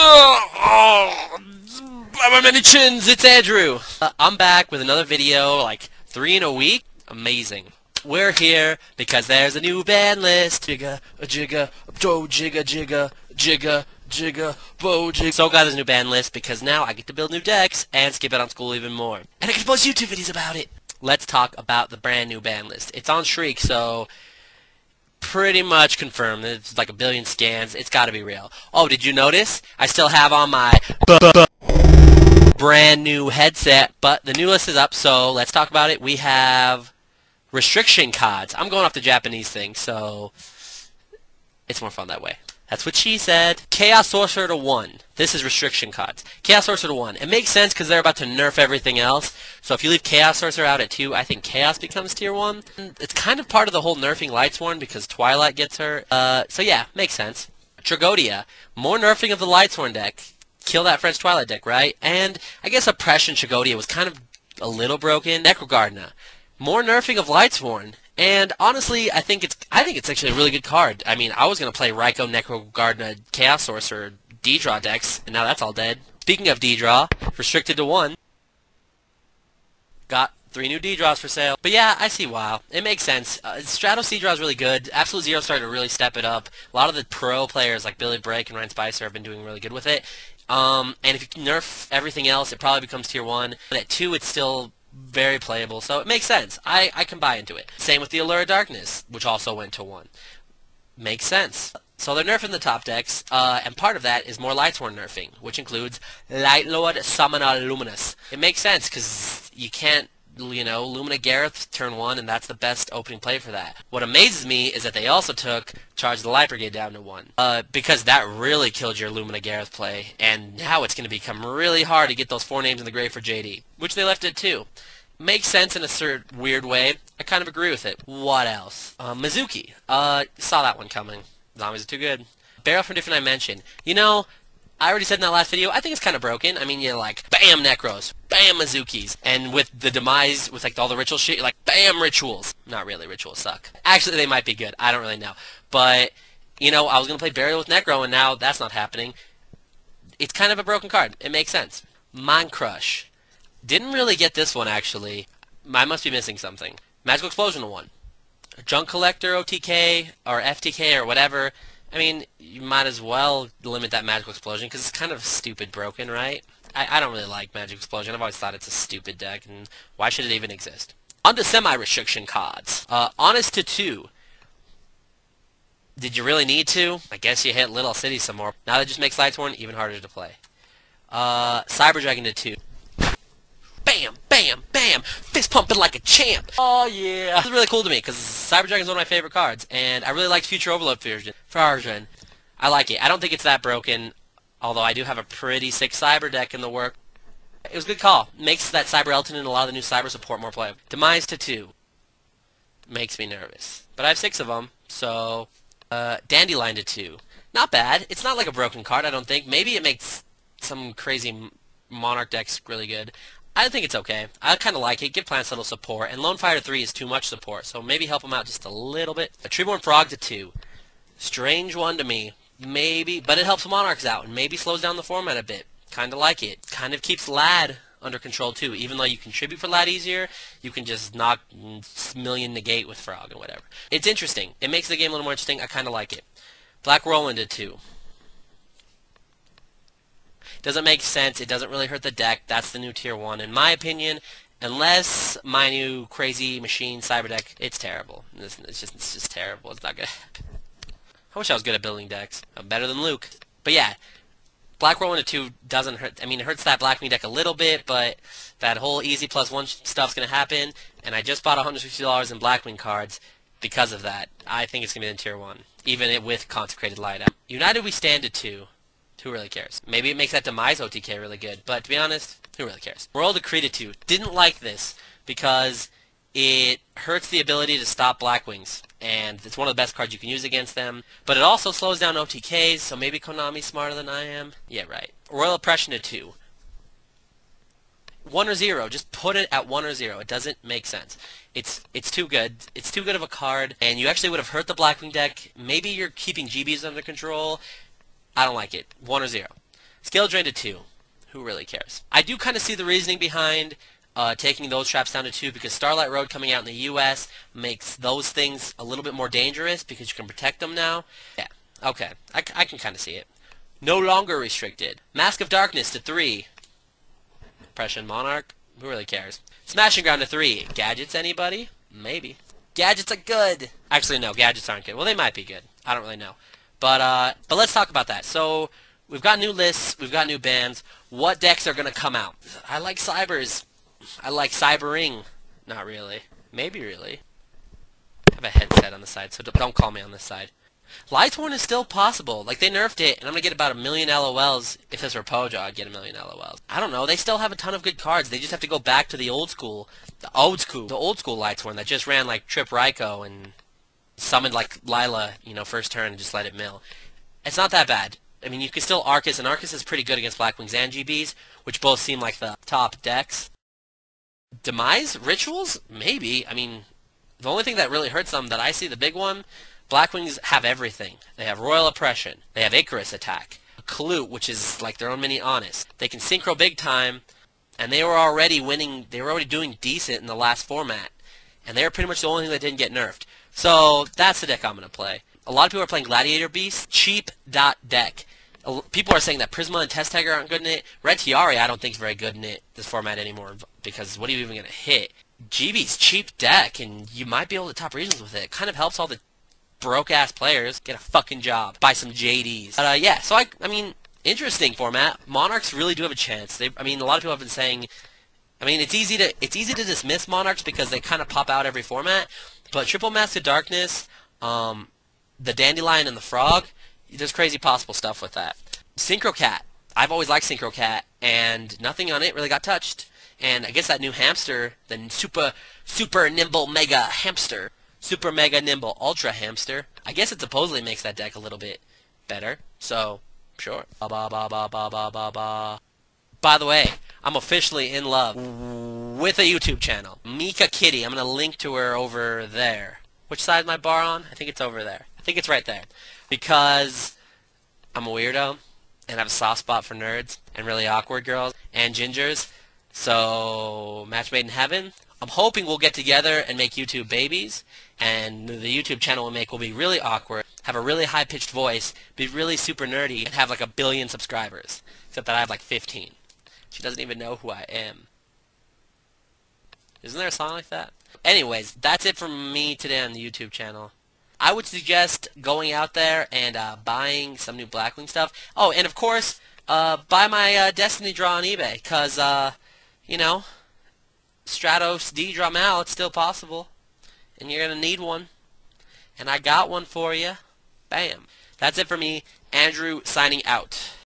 My many chins, it's Andrew. I'm back with another video, like 3 in a week. Amazing. We're here because there's a new ban list. Jigga, a jigga, do jigga, jigga, jigga, jigga, bo jigga. So glad there's a new ban list because now I get to build new decks and skip out on school even more. And I can post YouTube videos about it. Let's talk about the brand new ban list. It's on Shriek, so pretty much confirmed. It's like a billion scans. It's got to be real. Oh, did you notice? I still have on my brand new headset, but the new list is up, so let's talk about it. We have restriction cards. I'm going off the Japanese thing, so it's more fun that way. That's what she said. Chaos Sorcerer to 1. This is restriction cards. Chaos Sorcerer to 1. It makes sense because they're about to nerf everything else. So if you leave Chaos Sorcerer out at 2, I think Chaos becomes tier 1. It's kind of part of the whole nerfing Lightsworn because Twilight gets her. So yeah, makes sense. Tragodia. More nerfing of the Lightsworn deck. Kill that French Twilight deck, right? And I guess Oppression Tragodia was kind of a little broken. Necrogardna. More nerfing of Lightsworn. And honestly, I think it's actually a really good card. I mean, I was gonna play Raikou, Necrogardna, Chaos Sorcerer, D-Draw decks, and now that's all dead. Speaking of D-Draw, restricted to 1. Got 3 new D-Draws for sale. But yeah, I see WoW. It makes sense. Stratos D-Draw is really good. Absolute Zero started to really step it up. A lot of the pro players like Billy Break and Ryan Spicer have been doing really good with it. And if you nerf everything else, it probably becomes tier 1. But at 2, it's still very playable, so it makes sense. I can buy into it. Same with the Allure of Darkness, which also went to 1. Makes sense. So they're nerfing the top decks, and part of that is more Lightsworn nerfing, which includes Lightlord, Summoner, Luminous. It makes sense, because you can't, you know, Lumina Gareth turn 1, and that's the best opening play for that. What amazes me is that they also took Charge of the Light Brigade down to 1, because that really killed your Lumina Gareth play, and now it's going to become really hard to get those 4 names in the grave for JD, which they left at 2. Makes sense in a certain weird way. I kind of agree with it. What else? Mizuki. Saw that one coming. Zombies are too good. Barrel from Different Dimension. You know, I already said in that last video, I think it's kind of broken. I mean, you're like, bam, Necros, bam, Mizukis. And with the demise, with like all the ritual shit, you're like, bam, Rituals. Not really, Rituals suck. Actually, they might be good. I don't really know. But, you know, I was going to play Burial with Necro, and now that's not happening. It's kind of a broken card. It makes sense. Mind Crush. Didn't really get this one, actually. I must be missing something. Magical Explosion to 1. Junk Collector OTK, or FTK, or whatever. I mean, you might as well limit that Magical Explosion, because it's kind of stupid broken, right? I don't really like Magical Explosion. I've always thought it's a stupid deck, and why should it even exist? On to semi-restriction cards. Honest to 2. Did you really need to? I guess you hit Little City some more. Now that just makes Lightsworn even harder to play. Cyber Dragon to 2. Bam, bam, bam! Fist pumping like a champ! Oh yeah! This is really cool to me, because Cyber Dragon is one of my favorite cards, and I really liked Future Overload version. I like it. I don't think it's that broken, although I do have a pretty sick Cyber deck in the work. It was a good call. Makes that Cyber Elton and a lot of the new Cyber support more playable. Demise to 2. Makes me nervous. But I have 6 of them, so... Dandelion to 2. Not bad. It's not like a broken card, I don't think. Maybe it makes some crazy Monarch decks really good. I think it's okay. I kind of like it. Give plants a little support. And Lone Fire 3 is too much support, so maybe help them out just a little bit. A Treeborn Frog to 2. Strange one to me. Maybe, but it helps Monarchs out, and maybe slows down the format a bit. Kind of like it. Kind of keeps Lad under control, too. Even though you contribute for Lad easier, you can just knock million negate with Frog and whatever. It's interesting. It makes the game a little more interesting. I kind of like it. Black Roland to 2. Doesn't make sense. It doesn't really hurt the deck. That's the new tier 1. In my opinion, unless my new crazy machine cyber deck, it's terrible. It's just terrible. It's not good. I wish I was good at building decks. I'm better than Luke. But yeah, Black Roll into 2 doesn't hurt. I mean, it hurts that Black Me deck a little bit, but that whole easy +1 stuff's going to happen. And I just bought $150 in Blackwing cards because of that. I think it's going to be in tier 1, even with Consecrated Light out. United We Stand to 2. Who really cares? Maybe it makes that Demise OTK really good, but to be honest, who really cares? World Decree to 2. Didn't like this because it hurts the ability to stop Blackwings, and it's one of the best cards you can use against them, but it also slows down OTKs, so maybe Konami's smarter than I am? Yeah, right. Royal Oppression to 2. 1 or 0. Just put it at 1 or 0. It doesn't make sense. It's too good. It's too good of a card, and you actually would have hurt the Blackwing deck. Maybe you're keeping GBs under control. I don't like it. 1 or 0. Skill drain to 2. Who really cares? I do kind of see the reasoning behind taking those traps down to 2 because Starlight Road coming out in the U.S. makes those things a little bit more dangerous because you can protect them now. Yeah, okay. I can kind of see it. No longer restricted. Mask of Darkness to 3. Oppression Monarch. Who really cares? Smashing Ground to 3. Gadgets, anybody? Maybe. Gadgets are good. Actually, no. Gadgets aren't good. Well, they might be good. I don't really know. But let's talk about that. So, we've got new lists. We've got new bans. What decks are going to come out? I like Cybers. I like Cybering. Not really. Maybe really. I have a headset on the side, so don't call me on this side. Lightsworn is still possible. Like, they nerfed it, and I'm going to get about 1,000,000 LOLs. If this were Pojo, I'd get 1,000,000 LOLs. I don't know. They still have a ton of good cards. They just have to go back to the old school. The old school Lightsworn that just ran, like, Trip Raikou and summoned, like, Lila, you know, first turn and just let it mill. It's not that bad. I mean, you can still Arcus, and Arcus is pretty good against Blackwings and GBs, which both seem like the top decks. Demise? Rituals? Maybe. I mean, the only thing that really hurts them that I see, the big one, Blackwings have everything. They have Royal Oppression. They have Icarus Attack. Klute, which is like their own mini Honest. They can synchro big time, and they were already winning. They were already doing decent in the last format, and they were pretty much the only thing that didn't get nerfed. So that's the deck I'm going to play. A lot of people are playing Gladiator Beast. Cheap deck. People are saying that Prisma and Test Tiger aren't good in it. Red Tiari I don't think is very good in it, this format anymore, because what are you even going to hit? GB's cheap deck, and you might be able to top regions with it. It kind of helps all the broke-ass players get a fucking job. Buy some JDs. Yeah, so I mean, interesting format. Monarchs really do have a chance. I mean, a lot of people have been saying, I mean, it's easy to dismiss Monarchs because they kind of pop out every format, but Triple Mask of Darkness, the Dandelion and the Frog, there's crazy possible stuff with that. Synchro Cat. I've always liked Synchro Cat, and nothing on it really got touched. And I guess that new hamster, the super nimble mega hamster, super mega nimble ultra hamster, I guess it supposedly makes that deck a little bit better. So, sure. By the way, I'm officially in love with a YouTube channel. Mika Kitty. I'm going to link to her over there. Which side is my bar on? I think it's over there. I think it's right there. Because I'm a weirdo, and I have a soft spot for nerds, and really awkward girls, and gingers. So, match made in heaven. I'm hoping we'll get together and make YouTube babies, and the YouTube channel will be really awkward, have a really high-pitched voice, be really super nerdy, and have like 1 billion subscribers. Except that I have like 15. She doesn't even know who I am. Isn't there a song like that? Anyways, that's it from me today on the YouTube channel. I would suggest going out there and buying some new Blackwing stuff. Oh, and of course, buy my Destiny draw on eBay, because, you know, Stratos D draw Mal, it's still possible. And you're going to need one. And I got one for you. Bam. That's it for me. Andrew signing out.